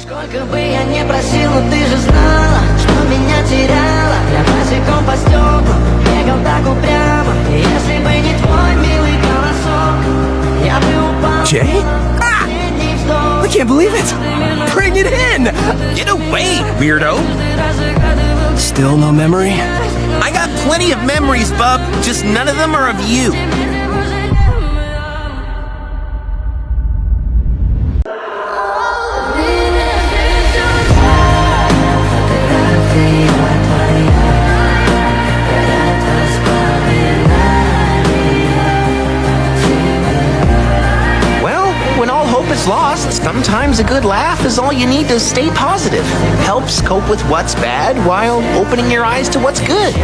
Сколько бы я не просил, но ты же знала, что меня теряла. Я босиком по стеклу бегал так упрямо. Если бы не твой милый голосок, я бы упал. Jay? Ah! I can't believe it! Bring it in! Get away, weirdo! Still no memory? I got plenty of memories, bub. Just none of them are of you. Lost, sometimes a good laugh is all you need to stay positive. Helps cope with what's bad while opening your eyes to what's good.